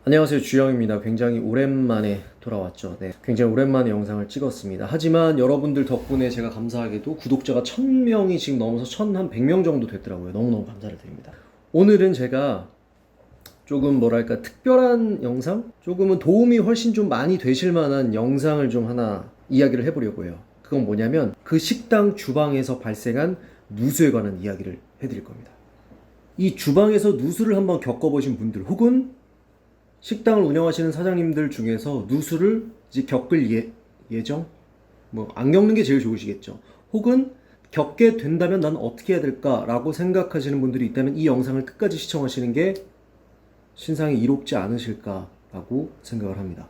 안녕하세요, 주영입니다. 굉장히 오랜만에 돌아왔죠. 네, 굉장히 오랜만에 영상을 찍었습니다. 하지만 여러분들 덕분에 제가 감사하게도 구독자가 1000명이 지금 넘어서 1100명 정도 됐더라고요. 너무너무 감사를 드립니다. 오늘은 제가 조금 뭐랄까 특별한 영상? 조금은 도움이 훨씬 좀 많이 되실 만한 영상을 좀 하나 이야기를 해보려고 해요. 그건 뭐냐면 그 식당 주방에서 발생한 누수에 관한 이야기를 해드릴 겁니다. 이 주방에서 누수를 한번 겪어보신 분들 혹은 식당을 운영하시는 사장님들 중에서 누수를 이제 겪을 예정? 뭐 안 겪는 게 제일 좋으시겠죠. 혹은 겪게 된다면 난 어떻게 해야 될까라고 생각하시는 분들이 있다면 이 영상을 끝까지 시청하시는 게 신상이 이롭지 않으실까라고 생각을 합니다.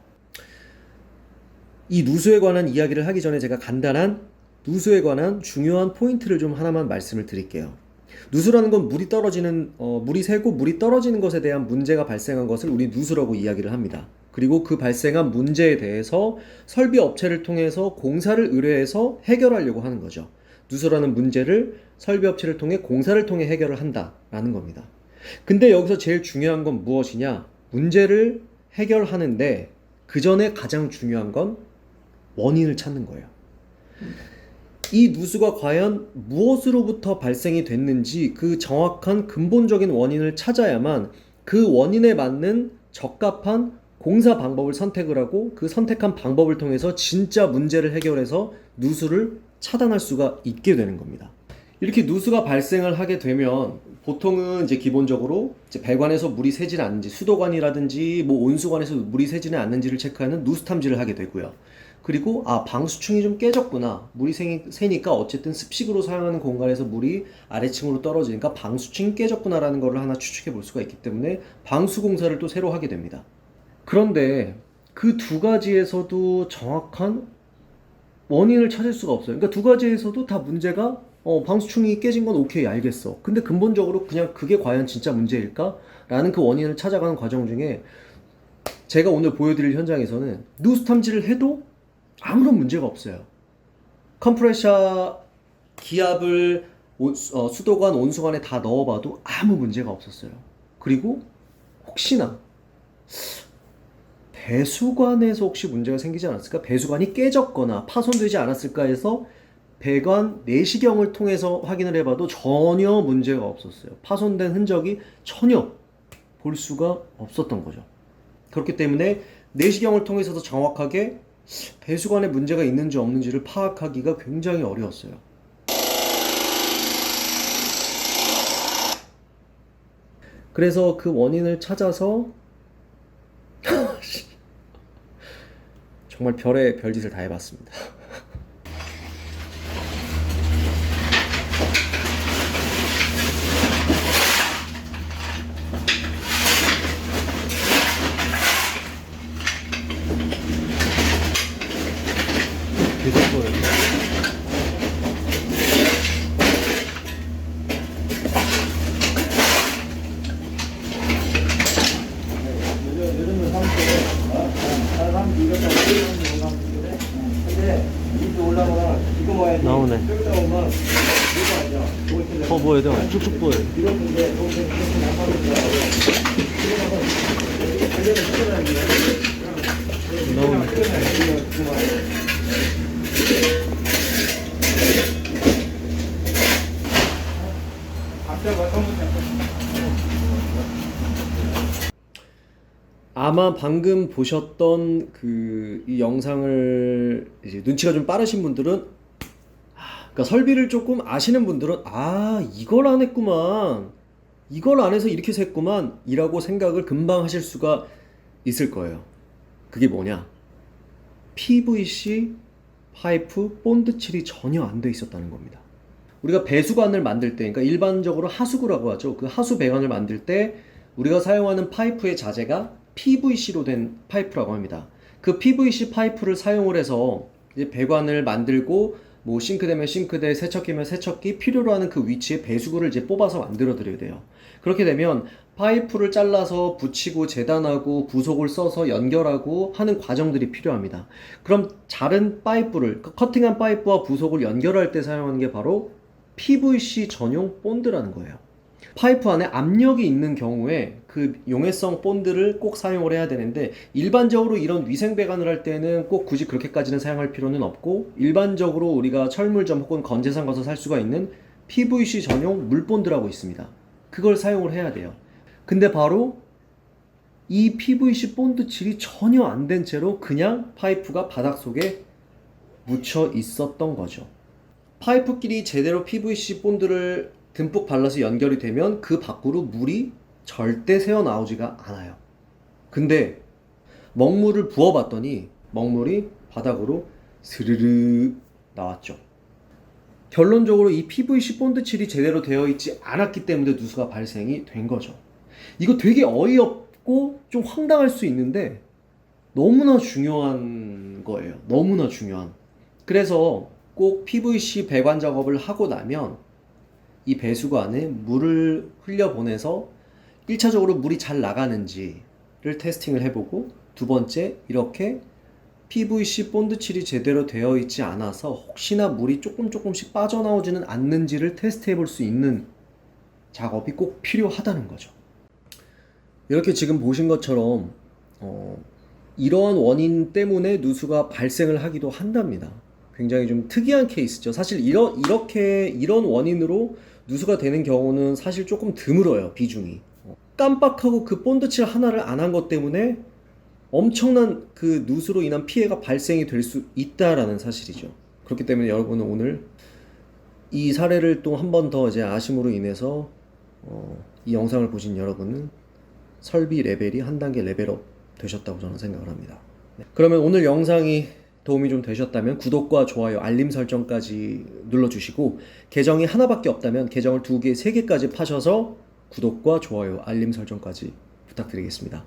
이 누수에 관한 이야기를 하기 전에 제가 간단한 누수에 관한 중요한 포인트를 좀 하나만 말씀을 드릴게요. 누수라는 건 물이 새고 물이 떨어지는 것에 대한 문제가 발생한 것을 우리 누수라고 이야기를 합니다. 그리고 그 발생한 문제에 대해서 설비 업체를 통해서 공사를 의뢰해서 해결하려고 하는 거죠. 누수라는 문제를 설비 업체를 통해 공사를 통해 해결을 한다라는 겁니다. 근데 여기서 제일 중요한 건 무엇이냐? 문제를 해결하는데 그 전에 가장 중요한 건 원인을 찾는 거예요. 이 누수가 과연 무엇으로부터 발생이 됐는지 그 정확한 근본적인 원인을 찾아야만 그 원인에 맞는 적합한 공사 방법을 선택을 하고 그 선택한 방법을 통해서 진짜 문제를 해결해서 누수를 차단할 수가 있게 되는 겁니다. 이렇게 누수가 발생을 하게 되면 보통은 이제 기본적으로 이제 배관에서 물이 새지 않는지 수도관이라든지 뭐 온수관에서 물이 새지는 않는지를 체크하는 누수 탐지를 하게 되고요. 그리고 방수층이 좀 깨졌구나. 물이 새니까 어쨌든 습식으로 사용하는 공간에서 물이 아래층으로 떨어지니까 방수층이 깨졌구나라는 걸 하나 추측해 볼 수가 있기 때문에 방수 공사를 또 새로 하게 됩니다. 그런데 그 두 가지에서도 정확한 원인을 찾을 수가 없어요. 그러니까 두 가지에서도 다 문제가 방수층이 깨진 건 오케이 알겠어. 근데 근본적으로 그냥 그게 과연 진짜 문제일까? 라는 그 원인을 찾아가는 과정 중에 제가 오늘 보여드릴 현장에서는 누수 탐지를 해도 아무런 문제가 없어요. 컴프레셔 기압을 수도관, 온수관에 다 넣어봐도 아무 문제가 없었어요. 그리고 혹시나 배수관에서 혹시 문제가 생기지 않았을까? 배수관이 깨졌거나 파손되지 않았을까 해서 배관 내시경을 통해서 확인을 해봐도 전혀 문제가 없었어요. 파손된 흔적이 전혀 볼 수가 없었던 거죠. 그렇기 때문에 내시경을 통해서도 정확하게 배수관에 문제가 있는지 없는지를 파악하기가 굉장히 어려웠어요. 그래서 그 원인을 찾아서 정말 별의 별짓을 다 해봤습니다. 계속 보여요. 나오네. 보여야 돼. 쭉쭉 보여요. 나오네. 아마 방금 보셨던 이 영상을 이제 눈치가 좀 빠르신 분들은 그러니까 설비를 조금 아시는 분들은 이걸 안 했구만, 이걸 안 해서 이렇게 샜구만 이라고 생각을 금방 하실 수가 있을 거예요. 그게 뭐냐? PVC 파이프 본드 칠이 전혀 안 돼 있었다는 겁니다. 우리가 배수관을 만들 때, 그러니까 일반적으로 하수구라고 하죠. 그 하수 배관을 만들 때 우리가 사용하는 파이프의 자재가 PVC로 된 파이프라고 합니다. 그 PVC 파이프를 사용을 해서 이제 배관을 만들고 뭐 싱크대면 싱크대, 세척기면 세척기 필요로 하는 그 위치에 배수구를 이제 뽑아서 만들어 드려야 돼요. 그렇게 되면 파이프를 잘라서 붙이고 재단하고 부속을 써서 연결하고 하는 과정들이 필요합니다. 그럼 자른 파이프를, 커팅한 파이프와 부속을 연결할 때 사용하는 게 바로 PVC 전용 본드라는 거예요. 파이프 안에 압력이 있는 경우에 그 용해성 본드를 꼭 사용을 해야 되는데, 일반적으로 이런 위생 배관을 할 때는 꼭 굳이 그렇게까지는 사용할 필요는 없고, 일반적으로 우리가 철물점 혹은 건재상 가서 살 수가 있는 PVC 전용 물본드라고 있습니다. 그걸 사용을 해야 돼요. 근데 바로 이 PVC 본드 칠이 전혀 안 된 채로 그냥 파이프가 바닥속에 묻혀 있었던 거죠. 파이프끼리 제대로 PVC 본드를 듬뿍 발라서 연결이 되면 그 밖으로 물이 절대 새어나오지가 않아요. 근데 먹물을 부어봤더니 먹물이 바닥으로 스르르 나왔죠. 결론적으로 이 PVC 본드 칠이 제대로 되어 있지 않았기 때문에 누수가 발생이 된 거죠. 이거 되게 어이없고 좀 황당할 수 있는데 너무나 중요한 거예요. 너무나 중요한. 그래서 꼭 PVC 배관 작업을 하고 나면 이 배수구 안에 물을 흘려보내서 1차적으로 물이 잘 나가는지를 테스팅을 해보고, 두 번째, 이렇게 PVC 본드 칠이 제대로 되어 있지 않아서 혹시나 물이 조금씩 빠져나오지는 않는지를 테스트해 볼 수 있는 작업이 꼭 필요하다는 거죠. 이렇게 지금 보신 것처럼 이러한 원인 때문에 누수가 발생을 하기도 한답니다. 굉장히 좀 특이한 케이스죠. 사실 이런 원인으로 누수가 되는 경우는 사실 조금 드물어요, 비중이. 깜빡하고 그 본드칠 하나를 안 한 것 때문에 엄청난 그 누수로 인한 피해가 발생이 될 수 있다라는 사실이죠. 그렇기 때문에 여러분은 오늘 이 사례를 또 한 번 더 이제 아심으로 인해서 이 영상을 보신 여러분은 설비 레벨이 한 단계 레벨업 되셨다고 저는 생각을 합니다. 네. 그러면 오늘 영상이 도움이 좀 되셨다면 구독과 좋아요, 알림 설정까지 눌러주시고, 계정이 하나밖에 없다면 계정을 2개, 3개까지 파셔서 구독과 좋아요, 알림 설정까지 부탁드리겠습니다.